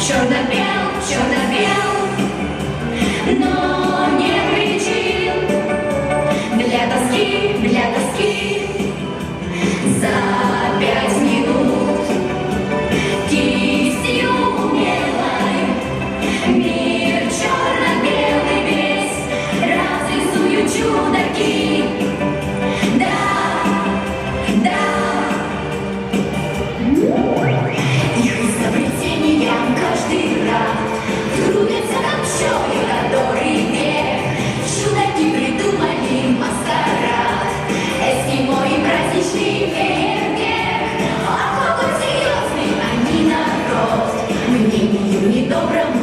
черно-бел, но не причин для тоски за 5 минут кистью умелой мир черно-белый весь разрисую чудаки. Их изобретениям каждый рад трудится, как пчелы, который век. Чудаки придумали маскарад, эскимо и праздничный фейерверк. А какой серьезный они народ, мнению недоброму